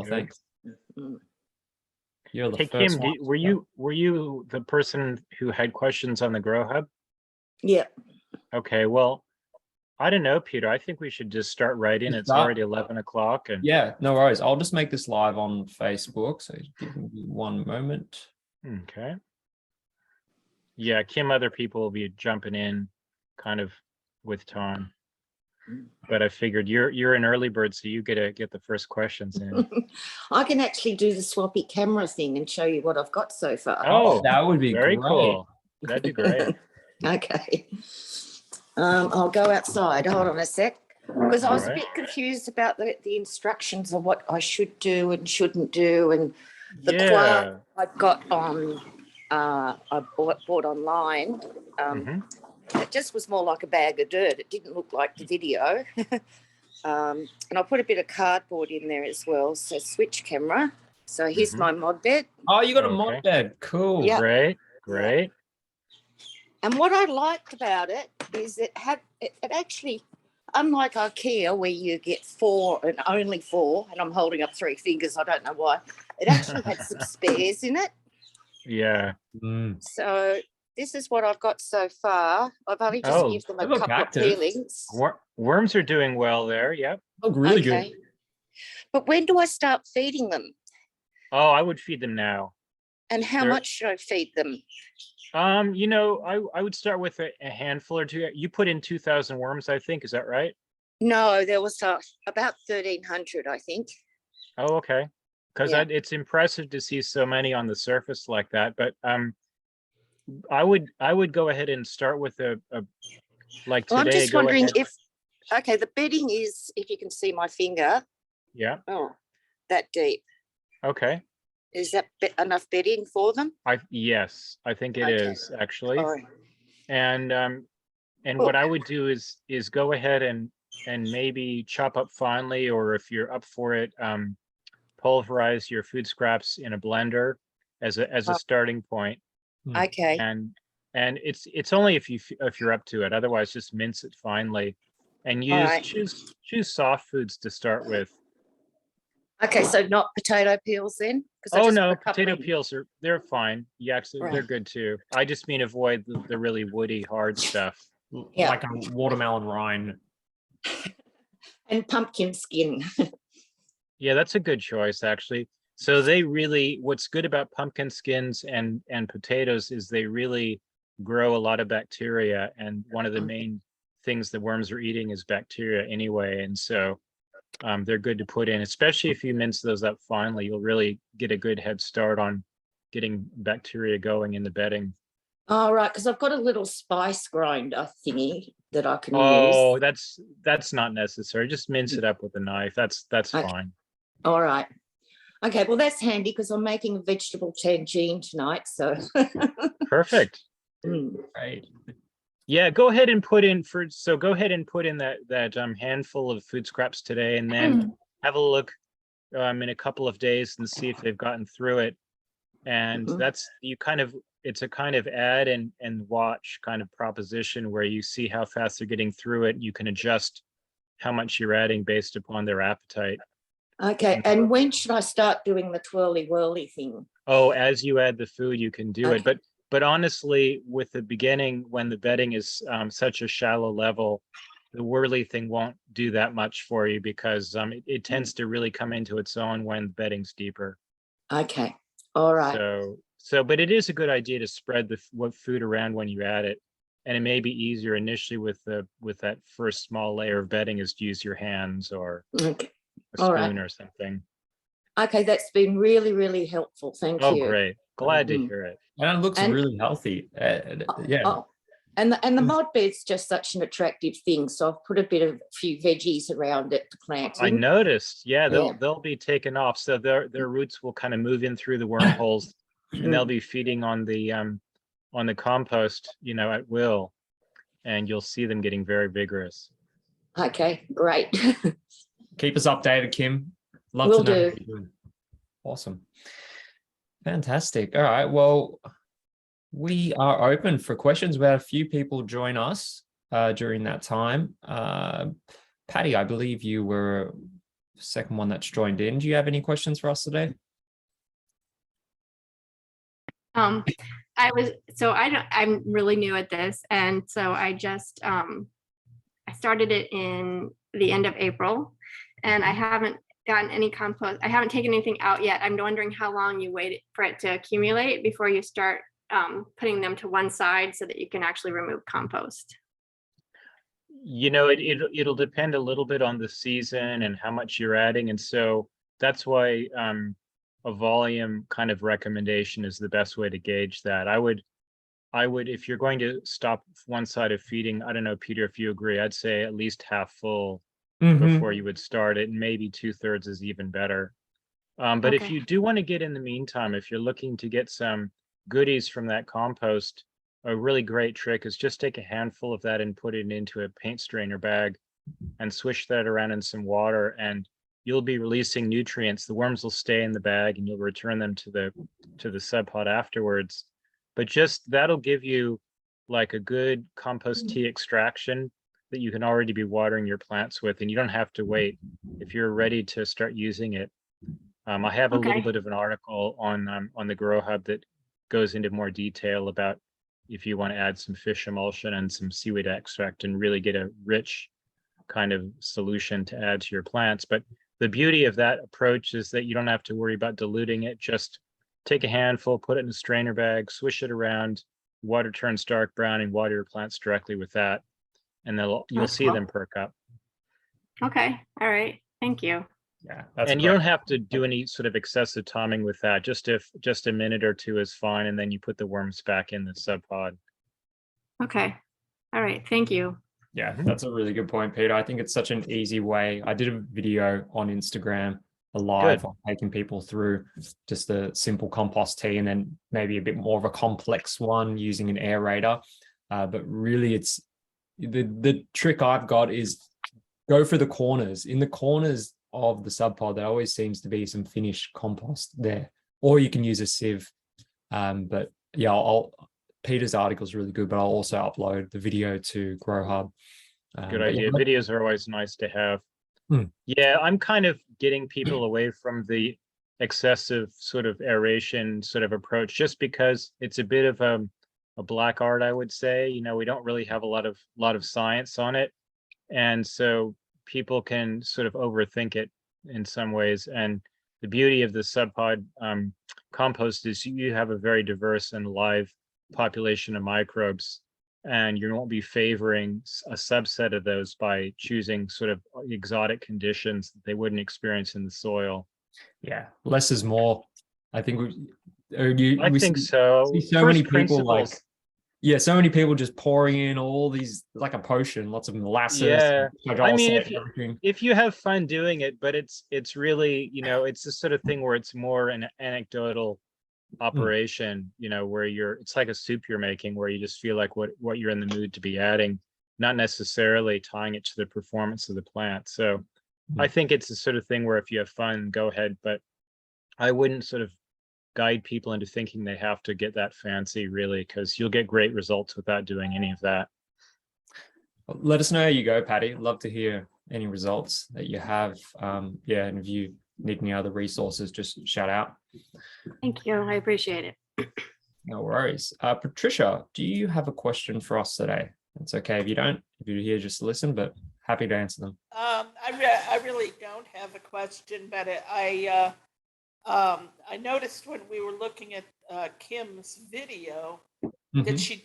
well. Thanks. You're the Hey, first Kim, one. were you the person who had questions on the Grow Hub? Yeah. Okay, well, I don't know, Peter. I think we should just start right in. It's already 11 o'clock. And yeah, no worries. I'll just make this live on Facebook. So give me one moment. okay. Yeah, Kim, other people will be jumping in kind of with time. But I figured you're an early bird, so you get the first questions in. I can actually do the swappy camera thing and show you what I've got so far. Oh, that would be very great. cool. That'd be great. Okay. I'll go outside. Hold on a sec. Because I was a Alright. bit confused about the instructions of what I should do and shouldn't do. And the Yeah. quart I got on, I bought online. It just was more like a bag of dirt. It didn't look like the video. And I put a bit of cardboard in there as well. So switch camera. So here's my mod bed. Oh, you got a Okay. mod bed. Cool. Yeah. Great. And what I liked about it is it actually, unlike IKEA where you get 4 and only 4, and I'm holding up 3 fingers, I don't know why, it actually had some spares in it. Yeah. So this is what I've got so far. I've only just given them a couple of peelings. Worms are doing well there. Yep. Look really good. But when do I start feeding them? Oh, I would feed them now. And how much should I feed them? You know, I would start with a handful or two. You put in 2,000 worms, I think. Is that right? No, there was about 1,300, I think. Oh, okay. Because it's impressive to see so many on the surface like that. But I would go ahead and start with a like today. Well, I'm just wondering if the bedding is, if you can see my finger. Yeah. Oh, that deep. Okay. Is that enough bedding for them? Yes, I think it is actually. Oh. And what I would do is go ahead and maybe chop up finely, or if you're up for it, pulverize your food scraps in a blender as a starting point. Okay. And it's only if you're up to it. Otherwise, just mince it finely, and choose soft foods to start with. Okay, so not potato peels then? Oh no, potato peels they're fine. Yeah, they're good too. I just mean avoid the really woody, hard stuff. Yeah. Like a watermelon rind. And pumpkin skin. Yeah, that's a good choice actually. So what's good about pumpkin skins and potatoes is they really grow a lot of bacteria, and one of the main things the worms are eating is bacteria anyway, and so they're good to put in, especially if you mince those up finely. You'll really get a good head start on getting bacteria going in the bedding. Oh, right, because I've got a little spice grinder thingy that I can use. Oh, that's not necessary. Just mince it up with a knife. That's fine. All right. Okay, well, that's handy because I'm making a vegetable tangine tonight, so. Perfect. Right. Yeah, go ahead and put in that handful of food scraps today, and then have a look in a couple of days and see if they've gotten through it. And it's a kind of add and watch kind of proposition where you see how fast they're getting through it. You can adjust how much you're adding based upon their appetite. Okay, and when should I start doing the twirly whirly thing? Oh, as you add the food, you can do it. But honestly, with the beginning, when the bedding is such a shallow level, the whirly thing won't do that much for you because it tends to really come into its own when the bedding's deeper. Okay, all right. But it is a good idea to spread what food around when you add it, and it may be easier initially with that first small layer of bedding is to use your hands or a spoon or something. Okay, that's been really, really helpful. Thank you. Oh, great. Glad to hear it. And it looks really healthy. Yeah. Oh, and the mod bed's just such an attractive thing. So I've put a few veggies around it to plant in. I noticed. Yeah, they'll be taken off. So their roots will kind of move in through the wormholes and they'll be feeding on the compost, at will. And you'll see them getting very vigorous. Okay, great. Keep us updated, Kim. Love Will to know. do. Awesome. Fantastic. All right. Well, we are open for questions. We had a few people join us during that time. Patty, I believe you were second one that's joined in. Do you have any questions for us today? I'm really new at this, and so I just I started it in the end of April, and I haven't gotten any compost. I haven't taken anything out yet. I'm wondering how long you wait for it to accumulate before you start putting them to one side so that you can actually remove compost. You know, it'll depend a little bit on the season and how much you're adding, and so that's why a volume kind of recommendation is the best way to gauge that. I would, if you're going to stop one side of feeding, I don't know, Peter, if you agree, I'd say at least half full before you would start it, and maybe 2/3 is even better. But if Okay. you do want to get in the meantime, if you're looking to get some goodies from that compost, a really great trick is just take a handful of that and put it into a paint strainer bag and swish that around in some water, and you'll be releasing nutrients. The worms will stay in the bag and you'll return them to the sub pod afterwards. But just that'll give you like a good compost tea extraction that you can already be watering your plants with, and you don't have to wait if you're ready to start using it. I have a little bit of an article on the Grow Hub that goes into more detail about if you want to add some fish emulsion and some seaweed extract and really get a rich kind of solution to add to your plants. But the beauty of that approach is that you don't have to worry about diluting it. Just take a handful, put it in a strainer bag, swish it around, water turns dark brown, and water your plants directly with that, and you'll see them perk up. Okay. All right. Thank you. Yeah, and you don't have to do any sort of excessive timing with that. Just a minute or two is fine, and then you put the worms back in the sub pod. Okay. All right. Thank you. Yeah, that's a really good point, Peter. I think it's such an easy way. I did a video on Instagram, a live on taking people through just a simple compost tea and then maybe a bit more of a complex one using an aerator. But really it's the trick I've got is go for the corners. In the corners of the sub pod, there always seems to be some finished compost there, or you can use a sieve. But yeah, Peter's article is really good, but I'll also upload the video to Grow Hub. Good idea. Yeah. Videos are always nice to have. Yeah, I'm kind of getting people away from the excessive sort of aeration sort of approach, just because it's a bit of a black art, I would say. You know, we don't really have a lot of science on it, and so people can sort of overthink it in some ways. And the beauty of the sub pod compost is you have a very diverse and live population of microbes, and you won't be favoring a subset of those by choosing sort of exotic conditions that they wouldn't experience in the soil. Yeah, less is more. I think I think so. See so many people so many people just pouring in all these like a potion, lots of molasses. Yeah, I mean, if you have fun doing it, but it's really, you know, it's the sort of thing where it's more an anecdotal operation, you know, where it's like a soup you're making, where you just feel like what you're in the mood to be adding, not necessarily tying it to the performance of the plant. So I think it's the sort of thing where if you have fun, go ahead, but I wouldn't sort of guide people into thinking they have to get that fancy, really, because you'll get great results without doing any of that. Let us know how you go, Patty. Love to hear any results that you have. Yeah, and if you need any other resources, just shout out. Thank you. I appreciate it. No worries. Patricia, do you have a question for us today? It's okay if you don't, if you're here just to listen, but happy to answer them. I really don't have a question, but I noticed when we were looking at Kim's video that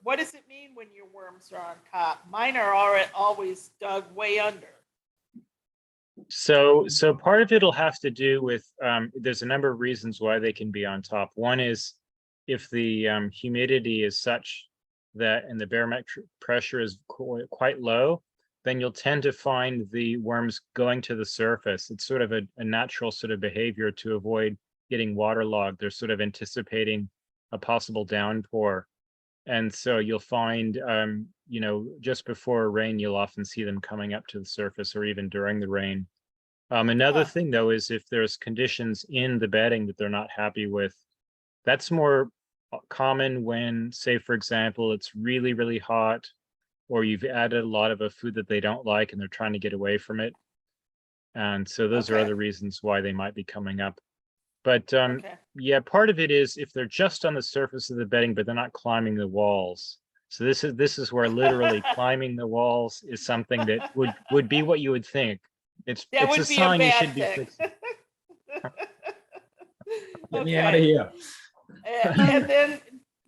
what does it mean when your worms are on top? Mine are always dug way under. So part of it'll have to do with there's a number of reasons why they can be on top. One is if the humidity is such that and the barometric pressure is quite low, then you'll tend to find the worms going to the surface. It's sort of a natural sort of behavior to avoid getting waterlogged. They're sort of anticipating a possible downpour. And so you'll find, you know, just before rain, you'll often see them coming up to the surface or even during the rain. Another thing, though, is if there's conditions in the bedding that they're not happy with, that's more common when, say, for example, it's really, really hot, or you've added a lot of a food that they don't like and they're trying to get away from it. And so those are Okay. other reasons why they might be coming up. But Okay. yeah, part of it is if they're just on the surface of the bedding, but they're not climbing the walls. So this is where literally climbing the walls is something that would be what you would think. It's That a would be a sign you bad should be thing. fixing. Get me out of Okay. here. And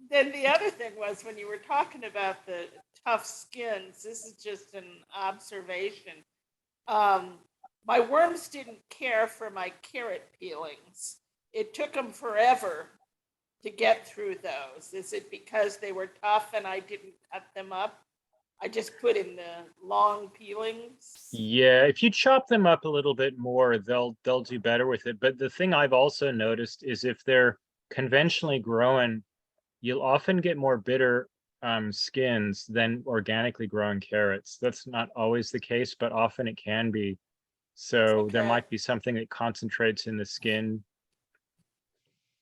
then the other thing was when you were talking about the tough skins, this is just an observation. My worms didn't care for my carrot peelings. It took them forever to get through those. Is it because they were tough and I didn't cut them up? I just put in the long peelings. Yeah, if you chop them up a little bit more, they'll do better with it. But the thing I've also noticed is if they're conventionally grown, you'll often get more bitter skins than organically growing carrots. That's not always the case, but often it can be. So there Okay. might be something that concentrates in the skin.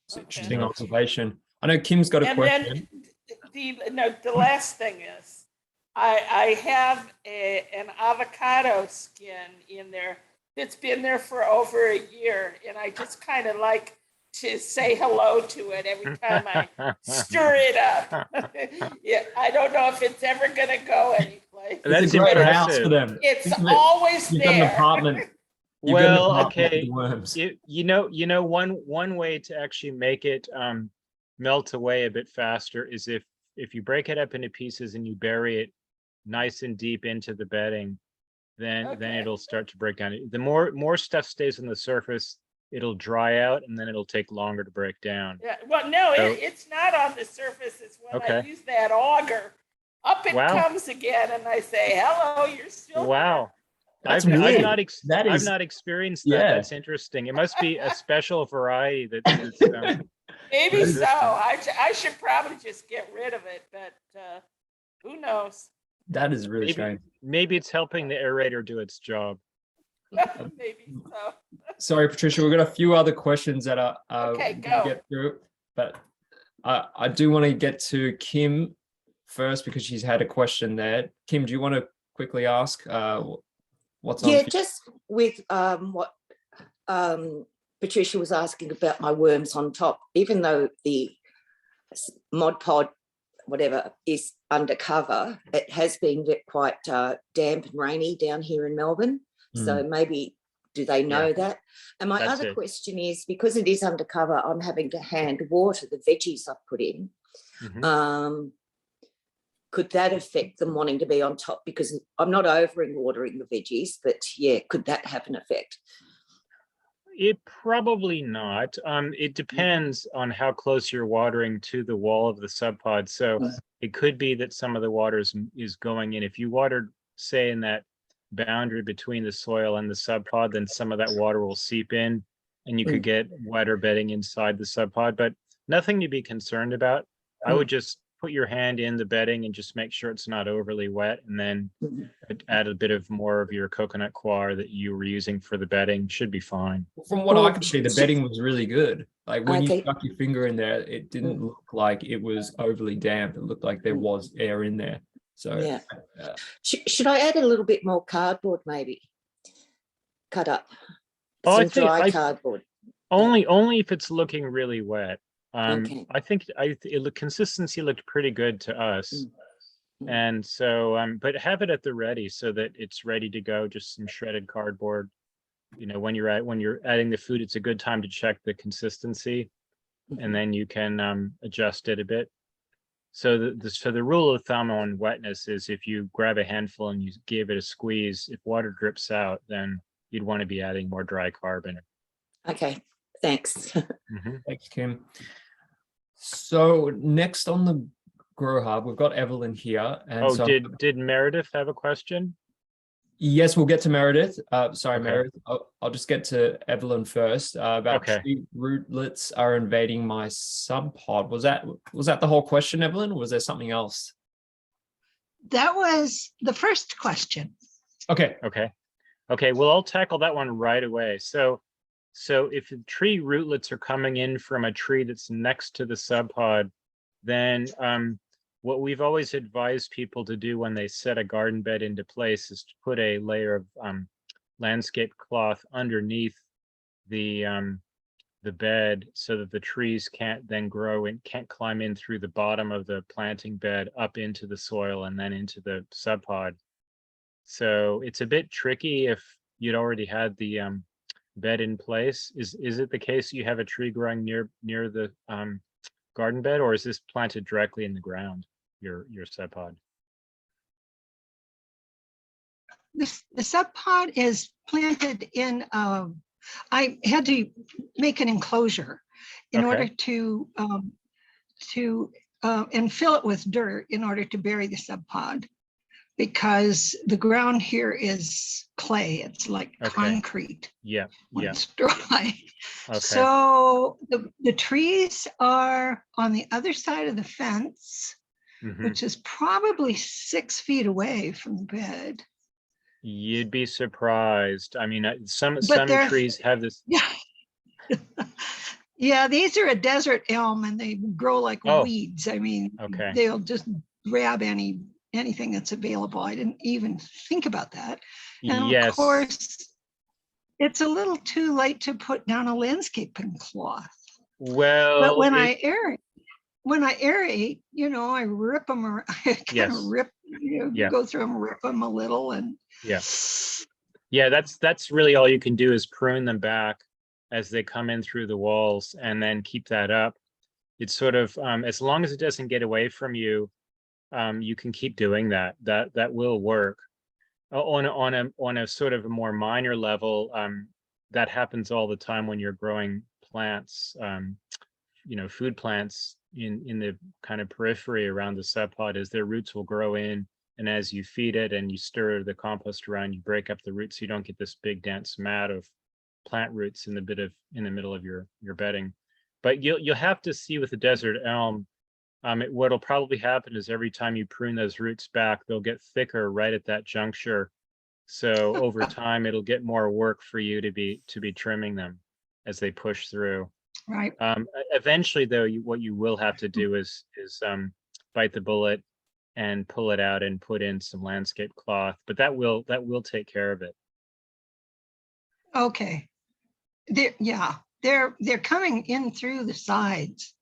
It's an Okay. interesting observation. I know Kim's got a And question. then the last thing is, I have an avocado skin in there that's been there for over a year, and I just kind of like to say hello to it every time I stir it up. Yeah, I don't know if it's ever gonna go anyplace. It's That's a great impressive. house for them. It's Think of it. always You've got an there. apartment. You've got an Well, apartment with okay. the worms. You know, one way to actually make it melt away a bit faster is if you break it up into pieces and you bury it nice and deep into the bedding, then Okay. it'll start to break down. The more stuff stays on the surface, it'll dry out and then it'll take longer to break down. Yeah, well, no, So- it's not on the surface. It's when I Okay. use that auger. Up it Wow. comes again, and I say, "Hello, you're still Wow. That's I've weird. not That I've is- not experienced that. yeah. That's interesting. It must be a special variety that's there." Maybe so. resistant. I should probably just get rid of it, but who knows? That is really Maybe- strange. Maybe it's helping the aerator do its job. Maybe so. Sorry, Patricia, we've got a few other questions that are Okay, we go. can get through, but I do want to get to Kim first because she's had a question there. Kim, do you want to quickly ask what's on? Yeah, for you? just with what Patricia was asking about my worms on top, even though the Mod Pod, whatever, is undercover, it has been quite damp and rainy down here in Melbourne. So maybe, do they know that? And my That's other it. question is, because it is undercover, I'm having to hand water the veggies I've put in. Mhm. Could that affect them wanting to be on top? Because I'm not watering the veggies, but yeah, could that have an effect? It probably not. It depends on how close you're watering to the wall of the subpod. So it could be that some of the water is going in. If you watered, say, in that boundary between the soil and the subpod, then some of that water will seep in and you could get wetter bedding inside the subpod, but nothing to be concerned about. I would just put your hand in the bedding and just make sure it's not overly wet, and then add a bit of more of your coconut coir that you were using for the bedding. Should be fine. From what I could see, the bedding was really good. Like when you Okay. stuck your finger in there, it didn't look like it was overly damp. It looked like there was air in there. So Yeah. Should I add a little bit more cardboard, maybe? Cut up Oh, some dry cardboard. Only if it's looking really wet. Okay. I think consistency looked pretty good to us. And so, but have it at the ready so that it's ready to go. Just some shredded cardboard. You know, when you're adding the food, it's a good time to check the consistency, and then you can adjust it a bit. So the rule of thumb on wetness is if you grab a handful and you give it a squeeze, if water drips out, then you'd want to be adding more dry carbon. Okay, thanks. Thanks, Kim. So next on the Grow Hub, we've got Evelyn here. And Oh, so did Meredith have a question? yes, we'll get to Meredith. Sorry, Okay. Meredith. I'll just get to Evelyn first. About Okay. tree rootlets are invading my subpod. Was that the whole question, Evelyn? Or was there something else? That was the first question. Okay. Okay. Well, I'll tackle that one right away. So if the tree rootlets are coming in from a tree that's next to the subpod, then what we've always advised people to do when they set a garden bed into place is to put a layer of landscape cloth underneath the bed so that the trees can't then grow and can't climb in through the bottom of the planting bed up into the soil and then into the sub pod. So it's a bit tricky if you'd already had the bed in place. Is it the case you have a tree growing near the garden bed, or is this planted directly in the ground, your sub pod? The sub pod is planted in, I had to make an enclosure in Okay. order to and fill it with dirt in order to bury the sub pod, because the ground here is clay. It's like Okay. concrete Yeah, when yeah. it's dry. Okay. So the trees are on the other side of the fence, Mhm. which is probably 6 feet away from the bed. You'd be surprised. I mean, some they're- trees have this. Yeah. Yeah, these are a desert elm and they grow like Oh. weeds. I mean, Okay. they'll just grab anything that's available. I didn't even think about that. And Yes. of course, it's a little too late to put down a landscaping cloth. Well, But when I aerate, I rip them, or I kind Yes. of rip, Yeah. go through them, rip them a little, and yeah, that's really all you can do is prune them back as they come in through the walls, and then keep that up. It's sort of as long as it doesn't get away from you, you can keep doing that. That will work. On a sort of a more minor level, that happens all the time when you're growing plants, food plants in the kind of periphery around the sub pod, is their roots will grow in, and as you feed it and you stir the compost around, you break up the roots so you don't get this big dense mat of plant roots in the middle of your bedding. But you'll have to see with the desert elm, what'll probably happen is every time you prune those roots back, they'll get thicker right at that juncture. So over time, it'll get more work for you to be trimming them as they push through. right. Eventually, though, what you will have to do is bite the bullet and pull it out and put in some landscape cloth. But that will take care of it. Okay. They're coming in through the sides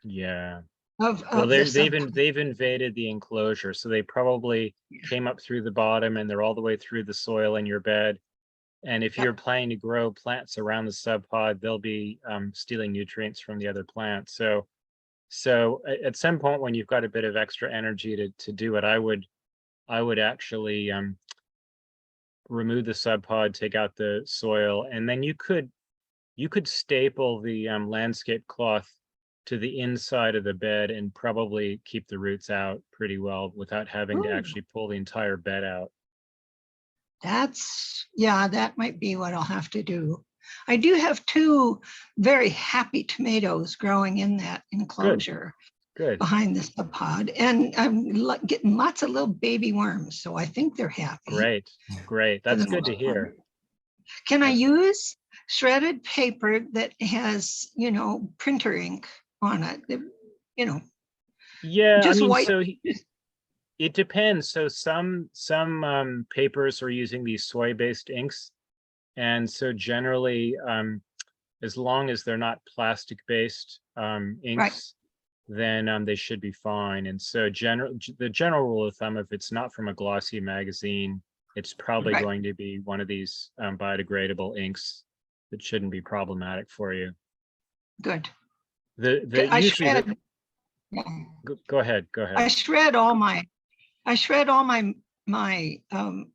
Yeah. of Well, the they've invaded the enclosure, so they probably came up through the bottom and they're all the way through the soil in your bed. And if you're planning to grow plants around the sub pod, they'll be stealing nutrients from the other plants. So at some point when you've got a bit of extra energy to do it, I would actually remove the sub pod, take out the soil, and then you could staple the landscape cloth to the inside of the bed and probably keep the roots out pretty well without having to actually pull the entire bed out. That might be what I'll have to do. I do have 2 very happy tomatoes growing in that enclosure. Good. Behind the sub pod, and I'm getting lots of little baby worms, so I think they're happy. Great. That's good to hear. Can I use shredded paper that has, printer ink on it? Yeah, just I mean, white. so it depends. So some papers are using these soy-based inks, and so generally, as long as they're not plastic-based inks, Right. then they should be fine. And so the general rule of thumb, if it's not from a glossy magazine, it's probably Right. going to be one of these biodegradable inks that shouldn't be problematic for you. Good. I usually shredded, go ahead. I shred all my I'm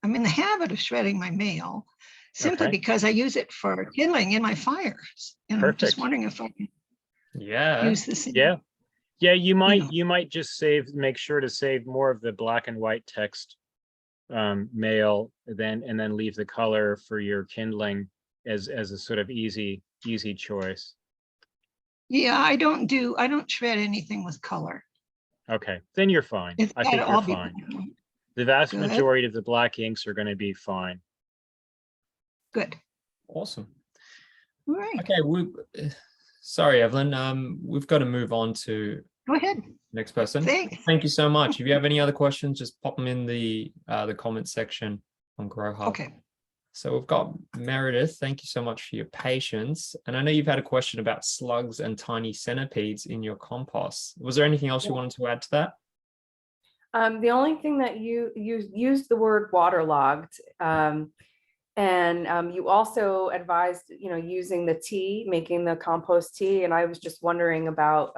in the habit of shredding my mail simply because I use it for kindling in my fires. And I'm just wondering if I can use this. Yeah, you might just make sure to save more of the black and white text mail, and then leave the color for your kindling as a sort of easy choice. Yeah, I don't shred anything with color. Okay, then you're fine. I think you're fine. The vast majority of the black inks are going to be fine. Good. Awesome. All right. Okay, sorry, Evelyn. We've got to move on to Go ahead. next person. Thanks. Thank you so much. If you have any other questions, just pop them in the comment section on Grow Hub. Okay. So we've got Meredith. Thank you so much for your patience. And I know you've had a question about slugs and tiny centipedes in your compost. Was there anything else you wanted to add to that? The only thing that you used the word waterlogged, and you also advised, using the tea, making the compost tea. And I was just wondering about,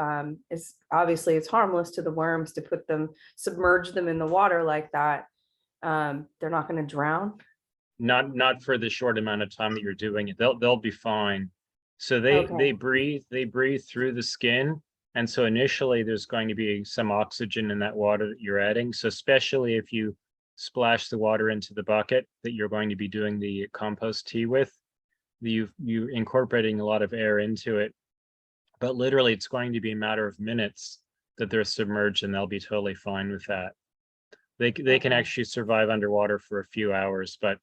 is obviously it's harmless to the worms to submerge them in the water like that. They're not going to drown. Not for the short amount of time that you're doing it. They'll be fine. So they breathe through the skin. And so initially there's going to be some oxygen in that water that you're adding. So especially if you splash the water into the bucket that you're going to be doing the compost tea with, you're incorporating a lot of air into it. But literally it's going to be a matter of minutes that they're submerged, and they'll be totally fine with that. They can actually survive underwater for a few hours, but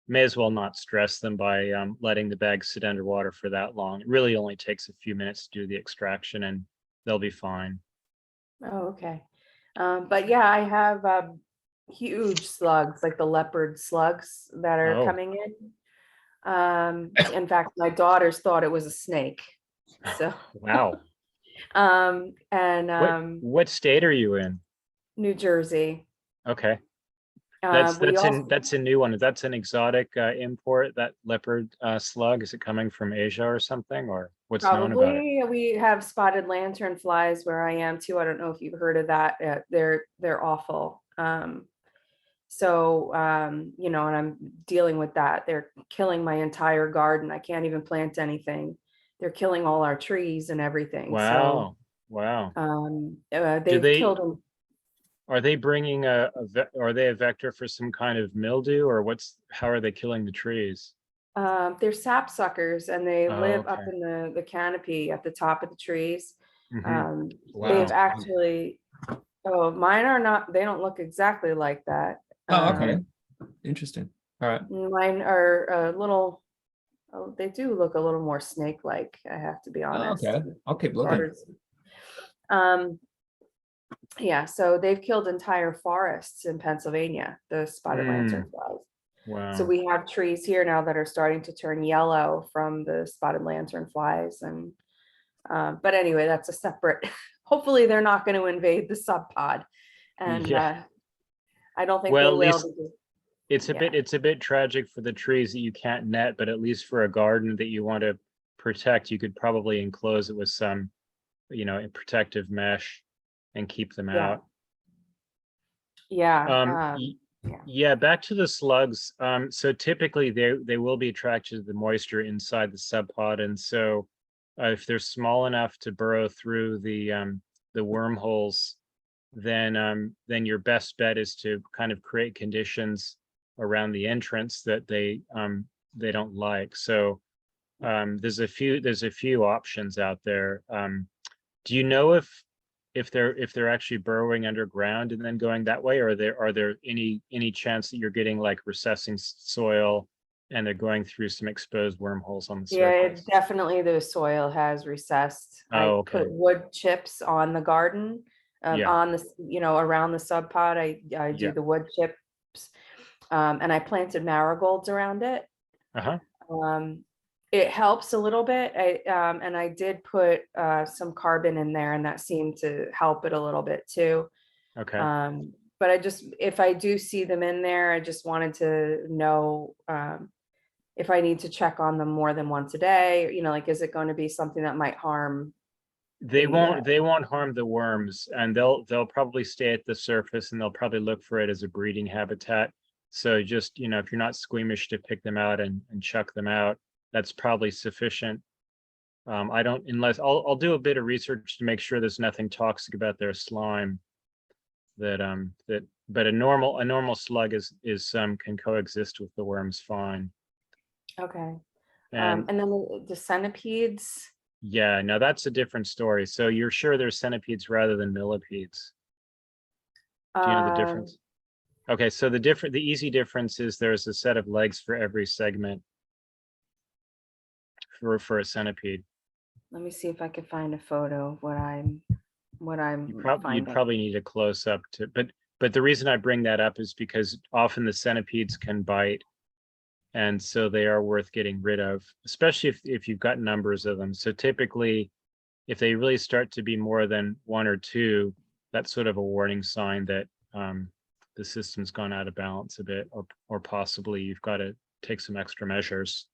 may as well not stress them by letting the bag sit underwater for that long. It really only takes a few minutes to do the extraction, and they'll be fine. Oh, okay. But yeah, I have huge slugs, like the leopard slugs that are coming in. In fact, my daughters thought it was a snake. So wow. What state are you in? New Jersey. Okay. That's a new one. That's an exotic import, that leopard slug. Is it coming from Asia or something, or what's known about it? We have spotted lantern flies where I am too. I don't know if you've heard of that. They're awful. And I'm dealing with that. They're killing my entire garden. I can't even plant anything. They're killing all our trees and everything. Wow. So, wow. They've killed them. Are they bringing are they a vector for some kind of mildew, or how are they killing the trees? They're sap suckers, and they live up in the canopy at the top of the trees. Wow. They've actually, mine are not, they don't look exactly like that. Oh, okay. Interesting. All right. Mine are a little, they do look a little more snake-like, I have to be honest. Okay. I'll keep looking. Yeah, so they've killed entire forests in Pennsylvania, the spotted lantern flies. Wow. So we have trees here now that are starting to turn yellow from the spotted lantern flies. And but anyway, that's a separate, hopefully they're not going to invade the sub pod. And I don't think they will. It's a bit tragic for the trees that you can't net, but at least for a garden that you want to protect, you could probably enclose it with some, a protective mesh and keep them out. Yeah. Back to the slugs. So typically they will be attracted to the moisture inside the sub pod, and so if they're small enough to burrow through the wormholes, then your best bet is to kind of create conditions around the entrance that they don't like. So there's a few options out there. Do you know if they're actually burrowing underground and then going that way, or are there any chance that you're getting like recessing soil and they're going through some exposed wormholes on the surface? Yeah, definitely the soil has recessed. I put wood chips on the garden, on the, around the sub pod. I do the wood chips, and I planted marigolds around it. It helps a little bit. And I did put some carbon in there, and that seemed to help it a little bit too. Okay. But if I do see them in there, I just wanted to know if I need to check on them more than once a day. Like, is it going to be something that might harm? They won't harm the worms, and they'll probably stay at the surface, and they'll probably look for it as a breeding habitat. So just, if you're not squeamish to pick them out and chuck them out, that's probably sufficient. I'll do a bit of research to make sure there's nothing toxic about their slime. But a normal slug can coexist with the worms fine. Okay. And then the centipedes. Yeah, now that's a different story. So you're sure there's centipedes rather than millipedes? Do you know the difference? Okay, so the easy difference is there's a set of legs for every segment for a centipede. Let me see if I can find a photo of what I'm You'd probably need a close up but the reason I bring that up is because often the centipedes can bite And so they are worth getting rid of, especially if you've got numbers of them. So typically, if they really start to be more than one or two, that's sort of a warning sign that the system's gone out of balance a bit, or possibly you've got to take some extra measures.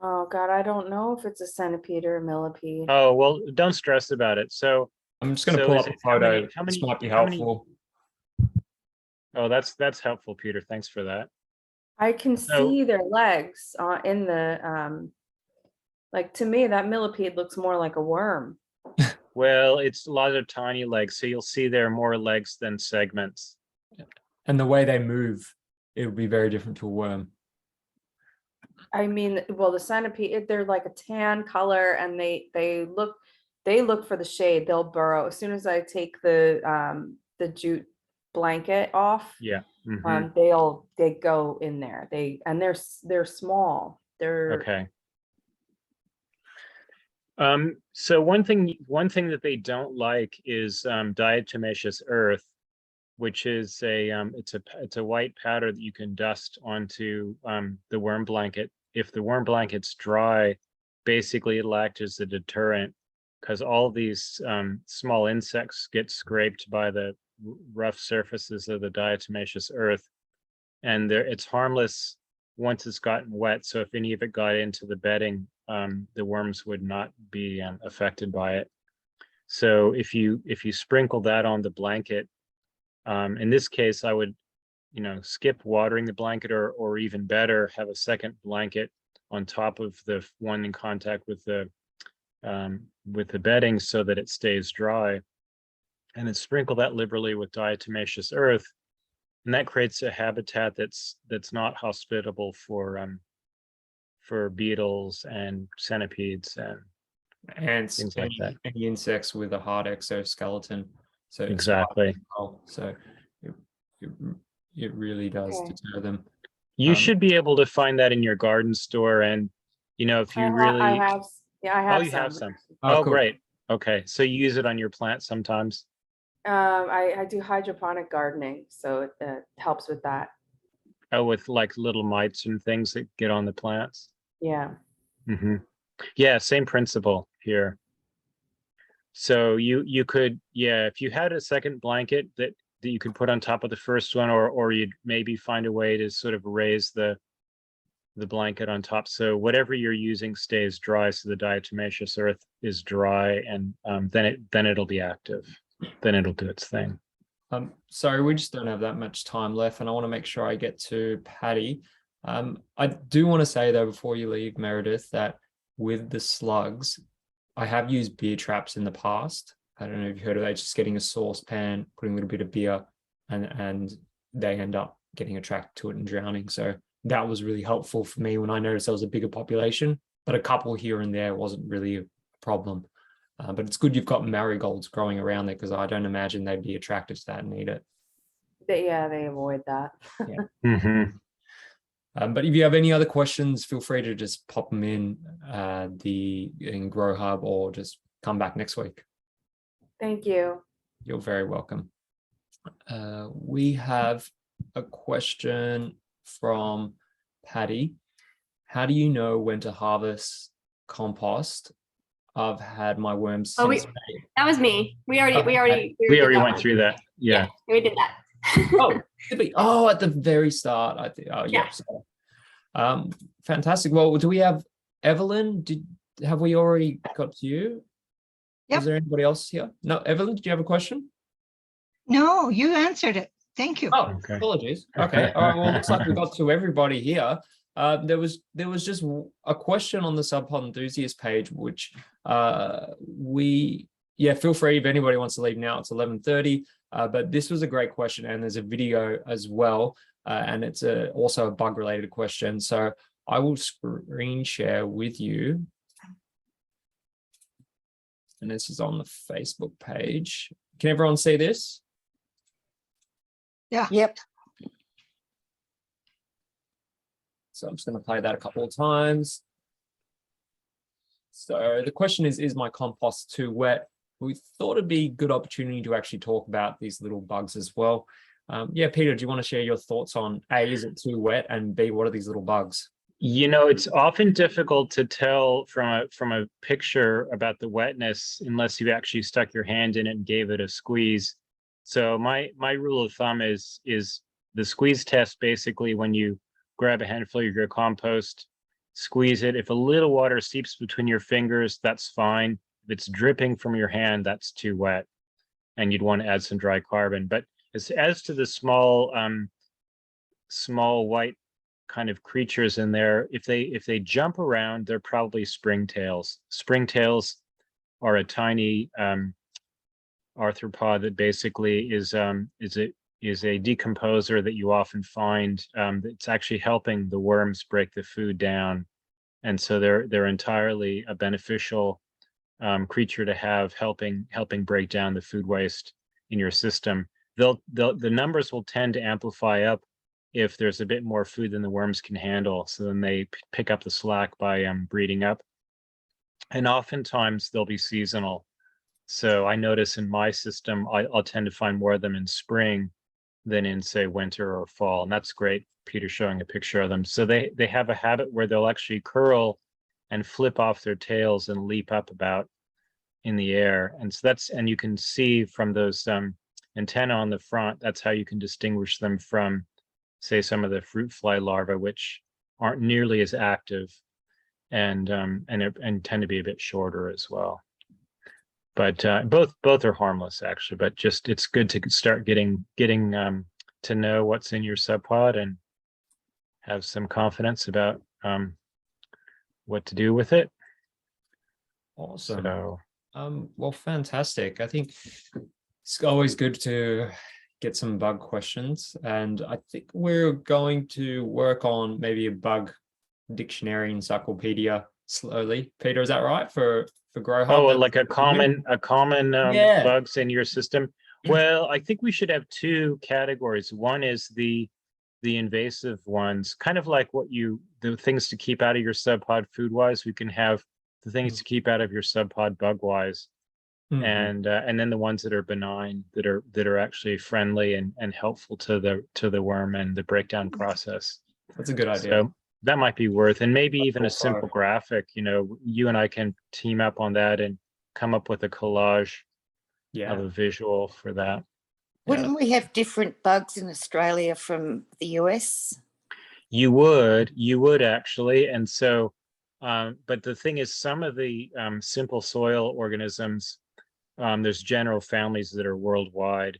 Oh God, I don't know if it's a centipede or a millipede. Oh, well, don't stress about it. So I'm just going to pull up a photo. This might be helpful. Oh, that's helpful, Peter. Thanks for that. I can see their legs in the like, to me, that millipede looks more like a worm. Well, it's a lot of tiny legs, so you'll see there are more legs than segments. And the way they move, it would be very different to a worm. I mean, well, the centipede, they're like a tan color, and they look for the shade. They'll burrow as soon as I take the jute blanket off. Yeah. They go in there. They're small. They're okay. So one thing that they don't like is diatomaceous earth, which is it's a white powder that you can dust onto the worm blanket. If the worm blanket's dry, basically it'll act as a deterrent, because all these small insects get scraped by the rough surfaces of the diatomaceous earth, and it's harmless once it's gotten wet. So if any of it got into the bedding, the worms would not be affected by it. So if you sprinkle that on the blanket, in this case, I would, skip watering the blanket, or even better, have a second blanket on top of the one in contact with the bedding so that it stays dry, and then sprinkle that liberally with diatomaceous earth, and that creates a habitat that's not hospitable for beetles and centipedes and ants, things like that. Any insects with a hard exoskeleton. So exactly. So it really does deter them. You should be able to find that in your garden store, and if you I have you have some. Oh, cool. Great. Okay, so you use it on your plants sometimes. I do hydroponic gardening, so it helps with that. Oh, with like little mites and things that get on the plants. Yeah. Yeah, same principle here. So you could, if you had a second blanket that you could put on top of the first one, or you'd maybe find a way to sort of raise the blanket on top, so whatever you're using stays dry, so the diatomaceous earth is dry, and then it'll be active. Then it'll do its thing. Sorry, we just don't have that much time left, and I want to make sure I get to Patty. I do want to say though, before you leave, Meredith, that with the slugs, I have used beer traps in the past. I don't know if you heard of that, just getting a saucepan, putting a little bit of beer, and they end up getting attracted to it and drowning. So that was really helpful for me when I noticed there was a bigger population, but a couple here and there wasn't really a problem. But it's good you've got marigolds growing around there, because I don't imagine they'd be attracted to that and eat it. They avoid that. Yeah. But if you have any other questions, feel free to just pop them in Grow Hub, or just come back next week. Thank you. You're very welcome. We have a question from Patty. How do you know when to harvest compost? I've had my worms since May. That was me. We already went through that. Yeah, we did that. At the very start, I think. Oh, yeah. So, fantastic. Well, do we have Evelyn? Have we already got to you? Yep. Is there anybody else here? No, Evelyn, did you have a question? No, you answered it. Thank you. Oh, okay. Apologies. Okay. All right. Well, it looks like we got to everybody here. There was just a question on the Sub Pod Enthusiast page, which feel free if anybody wants to leave now. It's 11:30. But this was a great question, and there's a video as well, and it's also a bug related question. So I will screen share with you, and this is on the Facebook page. Can everyone see this? Yeah. Yep. So I'm just going to play that a couple of times. So the question is my compost too wet? We thought it'd be a good opportunity to actually talk about these little bugs as well. Yeah, Peter, do you want to share your thoughts on A, is it too wet, and B, what are these little bugs? It's often difficult to tell from a picture about the wetness unless you actually stuck your hand in it and gave it a squeeze. So my rule of thumb is the squeeze test. Basically, when you grab a handful of your compost, squeeze it. If a little water seeps between your fingers, that's fine. If it's dripping from your hand, that's too wet, and you'd want to add some dry carbon. But as to the small white kind of creatures in there, if they jump around, they're probably springtails. Springtails are a tiny arthropod that basically is a decomposer that you often find that's actually helping the worms break the food down, and so they're entirely a beneficial creature to have, helping break down the food waste in your system. The numbers will tend to amplify up if there's a bit more food than the worms can handle. So then they pick up the slack by breeding up. And oftentimes they'll be seasonal. So I notice in my system, I'll tend to find more of them in spring than in, say, winter or fall. And that's great. Peter's showing a picture of them. So they have a habit where they'll actually curl and flip off their tails and leap up about in the air. And so and you can see from those antennae on the front, that's how you can distinguish them from, say, some of the fruit fly larvae, which aren't nearly as active and tend to be a bit shorter as well. But both are harmless, actually. But just it's good to start getting to know what's in your sub pod and have some confidence about what to do with it. Awesome. So, well, fantastic. I think it's always good to get some bug questions, and I think we're going to work on maybe a bug dictionary encyclopedia slowly. Peter, is that right for Grow Hub? oh, like a common Yeah. bugs in your system? Well, I think we should have two categories. One is the invasive ones, kind of like the things to keep out of your subpod food wise. We can have the things to keep out of your subpod bug wise. And then the ones that are benign, that are actually friendly and helpful to the worm and the breakdown process. That's a good idea. So that might be worth, and maybe even a simple graphic. You and I can team up on that and come up with a collage of a visual for that. Wouldn't we have different bugs in Australia from the US? You would actually, and so, but the thing is, some of the simple soil organisms. There's general families that are worldwide,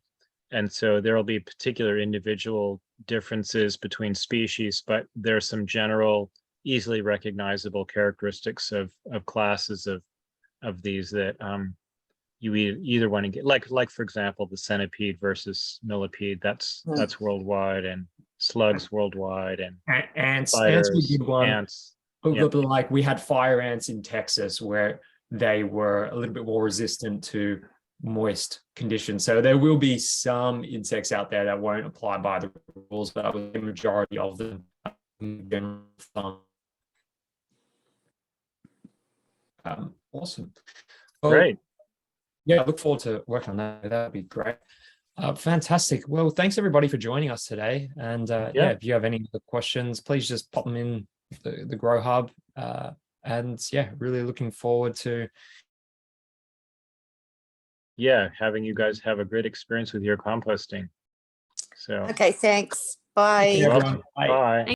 and so there will be particular individual differences between species, but there are some general, easily recognizable characteristics of classes of these that you either want to get, like for example, the centipede versus millipede. That's worldwide, and slugs worldwide, and ants. spiders, Ants we did one. Ants. Like we had fire ants in Texas where they were a little bit more resistant to moist conditions. So there will be some insects out there that won't apply by the rules, but the majority of them awesome. Well, Great. Yeah, I look forward to working on that. That'd be great. Fantastic. Well, thanks everybody for joining us today. And if you have any other questions, please just pop them in the Grow Hub. And really looking forward to having you guys have a great experience with your composting. So Okay, thanks. Bye. everyone. Bye.